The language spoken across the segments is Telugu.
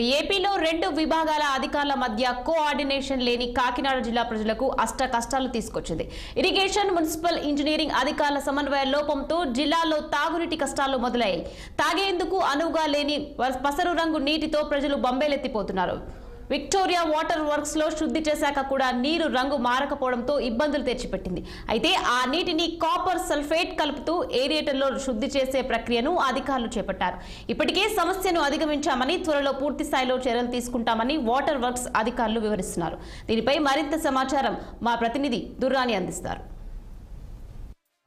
ఏపీలో రెండు విభాగాల అధికారుల మధ్య కోఆర్డినేషన్ లేని కాకినాడ జిల్లా ప్రజలకు అష్ట కష్టాలు తీసుకొచ్చింది. ఇరిగేషన్, మున్సిపల్ ఇంజనీరింగ్ అధికారుల సమన్వయ లోపంతో జిల్లాలో తాగునీటి కష్టాలు మొదలయ్యాయి. తాగేందుకు అనువుగా లేని పసరు రంగు నీటితో ప్రజలు బొంబేలెత్తిపోతున్నారు. విక్టోరియా వాటర్ వర్క్స్ లో శుద్ధి చేశాక కూడా నీరు రంగు మారకపోవడంతో ఇబ్బందులు తెచ్చిపెట్టింది. అయితే ఆ నీటిని కాపర్ సల్ఫేట్ కలుపుతూ ఏరియేటర్లో శుద్ధి చేసే ప్రక్రియను అధికారులు చేపట్టారు. ఇప్పటికే సమస్యను అధిగమించామని, త్వరలో పూర్తి స్థాయిలో చర్యలు తీసుకుంటామని వాటర్ వర్క్స్ అధికారులు వివరిస్తున్నారు. దీనిపై మరింత సమాచారం మా ప్రతినిధి దుర్రాని అందిస్తారు.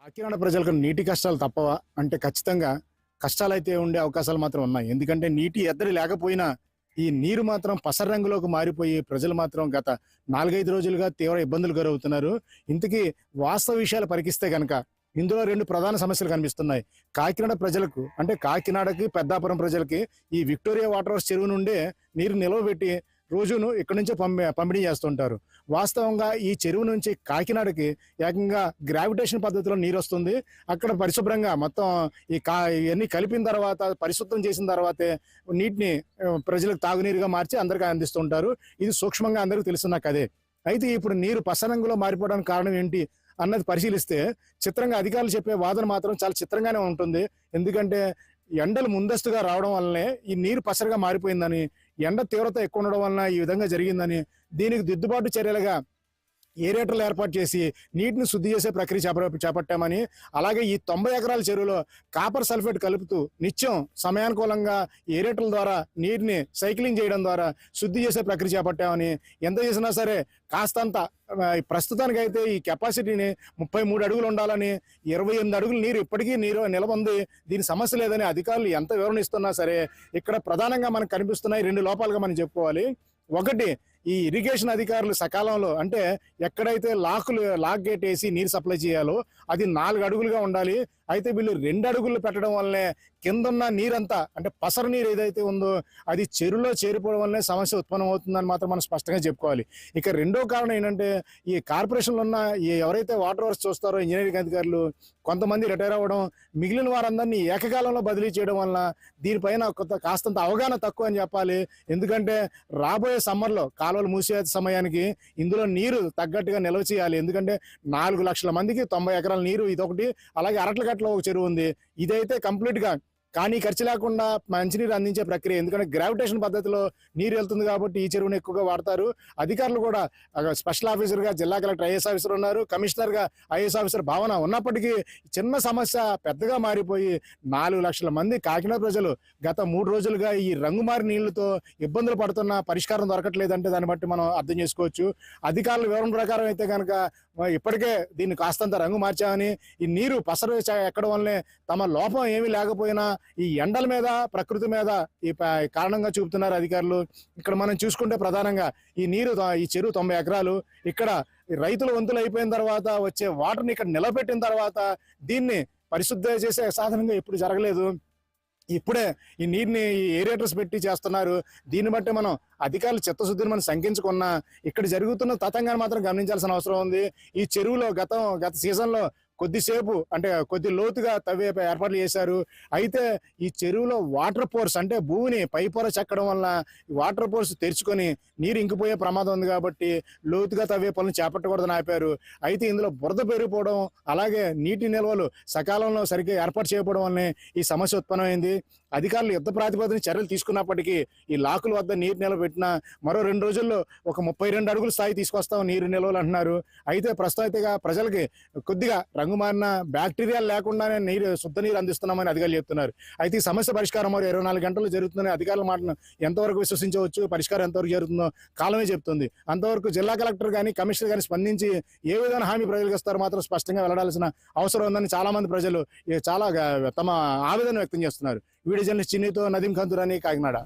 కాకినాడ ప్రజలకు నీటి కష్టాలు తప్పవా అంటే ఖచ్చితంగా కష్టాలైతే ఉండే అవకాశాలు మాత్రం ఉన్నాయి. ఎందుకంటే నీటి ఎద్దడి లేకపోయినా ఈ నీరు మాత్రం పసర రంగులోకి మారిపోయి ప్రజలు మాత్రం గత 4-5 రోజులుగా తీవ్ర ఇబ్బందులు గురవుతున్నారు. ఇంతకీ వాస్తవ విషయాలు పరికిస్తే కనుక ఇందులో రెండు ప్రధాన సమస్యలు కనిపిస్తున్నాయి. కాకినాడ ప్రజలకు అంటే కాకినాడకి, పెద్దాపురం ప్రజలకి ఈ విక్టోరియా వాటర్ వర్క్స్ చెరువు నుండే నీరు నిలవబెట్టి రోజును ఇక్కడి నుంచే పంపిణీ చేస్తుంటారు. వాస్తవంగా ఈ చెరువు నుంచి కాకినాడకి ఏకంగా గ్రావిటేషన్ పద్ధతిలో నీరు వస్తుంది. అక్కడ పరిశుభ్రంగా మొత్తం ఇవన్నీ కలిపిన తర్వాత పరిశుభ్రం చేసిన తర్వాతే నీటిని ప్రజలకు తాగునీరుగా మార్చి అందరికీ అందిస్తుంటారు. ఇది సూక్ష్మంగా అందరికీ తెలుసున్న కదే. అయితే ఇప్పుడు నీరు పసరంగులో మారిపోవడానికి కారణం ఏంటి అన్నది పరిశీలిస్తే చిత్రంగా అధికారులు చెప్పే వాదన మాత్రం చాలా చిత్రంగానే ఉంటుంది. ఎందుకంటే ఎండలు ముందస్తుగా రావడం వల్లనే ఈ నీరు పసరగా మారిపోయిందని, ఎండ తీవ్రత ఎక్కువ ఉండడం వలన ఈ విధంగా జరిగిందని, దీనికి దిద్దుబాటు చర్యలుగా ఏరియేటర్లు ఏర్పాటు చేసి నీటిని శుద్ధి చేసే ప్రక్రియ చేపట్టామని, అలాగే ఈ 90 ఎకరాల చెరువులో కాపర్ సల్ఫేట్ కలుపుతూ నిత్యం సమయానుకూలంగా ఏరియేటర్ల ద్వారా నీటిని సైక్లింగ్ చేయడం ద్వారా శుద్ధి చేసే ప్రక్రియ చేపట్టామని, ఎంత చేసినా సరే కాస్తంత ప్రస్తుతానికైతే ఈ కెపాసిటీని 33 అడుగులు ఉండాలని, 28 అడుగులు నీరు ఇప్పటికీ నిలబంది, దీని సమస్య లేదని అధికారులు ఎంత వివరణ ఇస్తున్నా సరే ఇక్కడ ప్రధానంగా మనకు కనిపిస్తున్నాయి 2 లోపాలుగా మనం చెప్పుకోవాలి. ఒకటి, ఈ ఇరిగేషన్ అధికారులు సకాలంలో అంటే ఎక్కడైతే లాక్ గేట్ వేసి నీరు సప్లై చేయాలో అది 4 అడుగులుగా ఉండాలి. అయితే వీళ్ళు 2 అడుగులు పెట్టడం వల్లనే కిందన్న నీరంతా అంటే పసరు నీరు ఏదైతే ఉందో అది చెరువులో చేరిపోవడం వల్లనే సమస్య ఉత్పన్నం అవుతుందని మాత్రం మనం స్పష్టంగా చెప్పుకోవాలి. ఇక రెండో కారణం ఏంటంటే ఈ కార్పొరేషన్లో ఉన్న ఎవరైతే వాటర్ వర్క్స్ చూస్తారో ఇంజనీరింగ్ అధికారులు కొంతమంది రిటైర్ అవ్వడం, మిగిలిన వారందరినీ ఏకకాలంలో బదిలీ చేయడం వల్ల దీనిపైన కాస్తంత అవగాహన తక్కువ అని చెప్పాలి. ఎందుకంటే రాబోయే సమ్మర్లో కాలువలు మూసే సమయానికి ఇందులో నీరు తగ్గట్టుగా నిల్వ చేయాలి. ఎందుకంటే 4 లక్షల మందికి 90 ఎకరాల నీరు ఇదొకటి, అలాగే అరట్లగట్లో ఒక చెరువు ఉంది. ఇదైతే కంప్లీట్ గా కానీ ఖర్చు లేకుండా మంచినీరు అందించే ప్రక్రియ. ఎందుకంటే గ్రావిటేషన్ పద్ధతిలో నీరు వెళ్తుంది కాబట్టి ఈ చెరువును ఎక్కువగా వాడతారు. అధికారులు కూడా స్పెషల్ ఆఫీసర్ గా జిల్లా కలెక్టర్ ఐఏఎస్ ఆఫీసర్ ఉన్నారు, కమిషనర్ గా ఐఏఎస్ ఆఫీసర్ భావన ఉన్నప్పటికీ చిన్న సమస్య పెద్దగా మారిపోయి 4 లక్షల మంది కాకినాడ ప్రజలు గత 3 రోజులుగా ఈ రంగుమారి నీళ్లతో ఇబ్బందులు పడుతున్న పరిష్కారం దొరకట్లేదంటే దాన్ని బట్టి మనం అర్థం చేసుకోవచ్చు. అధికారుల వివరణ ప్రకారం అయితే కనుక ఇప్పటికే దీన్ని కాస్తంత రంగు మార్చామని, ఈ నీరు పసరు ఎక్కడం వల్లనే తమ లోపం ఏమీ లేకపోయినా ఈ ఎండల మీద ప్రకృతి మీద ఈ కారణంగా చూపుతున్నారు అధికారులు. ఇక్కడ మనం చూసుకుంటే ప్రధానంగా ఈ చెరువు 90 ఎకరాలు, ఇక్కడ రైతుల వంతులు అయిపోయిన తర్వాత వచ్చే వాటర్ని ఇక్కడ నిలబెట్టిన తర్వాత దీన్ని పరిశుద్ధ చేసే సాధనంగా ఎప్పుడు జరగలేదు. ఇప్పుడే ఈ నీటిని ఏరియేటర్స్ పెట్టి చేస్తున్నారు. దీన్ని బట్టి మనం అధికారులు చిత్తశుద్ధిని మనం శంకించుకున్నా ఇక్కడ జరుగుతున్న తతంగాన్ని మాత్రం గమనించాల్సిన అవసరం ఉంది. ఈ చెరువులో గత సీజన్లో కొద్దిసేపు అంటే కొద్ది లోతుగా తవ్వే ఏర్పాట్లు చేశారు. అయితే ఈ చెరువులో వాటర్ పోర్స్ అంటే భూమిని పైపొర చెక్కడం వల్ల వాటర్ పోర్స్ తెరుచుకొని నీరు ఇంకిపోయే ప్రమాదం ఉంది కాబట్టి లోతుగా తవ్వే పనులు చేపట్టకూడదని ఆపారు. అయితే ఇందులో బురద పెరిగిపోవడం, అలాగే నీటి నిల్వలు సకాలంలో సరిగ్గా ఏర్పాటు చేయకపోవడం వల్లనే ఈ సమస్య ఉత్పన్నమైంది. అధికారులు యుద్ధ ప్రాతిపదికన చర్యలు తీసుకున్నప్పటికీ ఈ లాకుల వద్ద నీరు నిల్వ పెట్టినా మరో 2 రోజుల్లో ఒక 32 అడుగుల స్థాయి తీసుకొస్తాం నీరు నిల్వలు అంటున్నారు. అయితే ప్రస్తుతం అయితే ప్రజలకి కొద్దిగా రంగుమారిన బ్యాక్టీరియాలు లేకుండానే శుద్ధ నీరు అందిస్తున్నామని అధికారులు చెప్తున్నారు. అయితే ఈ సమస్య పరిష్కారం మరి 24 గంటలు జరుగుతుందని అధికారుల మాటను ఎంతవరకు విశ్వసించవచ్చు, పరిష్కారం ఎంతవరకు జరుగుతుందో కాలమే చెప్తుంది. అంతవరకు జిల్లా కలెక్టర్ కానీ కమిషనర్ కానీ స్పందించి ఏ విధంగా హామీ ప్రజలకు ఇస్తారో మాత్రం స్పష్టంగా వెళ్లాల్సిన అవసరం ఉందని చాలా మంది ప్రజలు చాలా తమ ఆవేదన వ్యక్తం చేస్తున్నారు. వీడియో జర్నలిస్ట్ చిన్నీతో నదీం ఖంతురాని, కాకినాడ.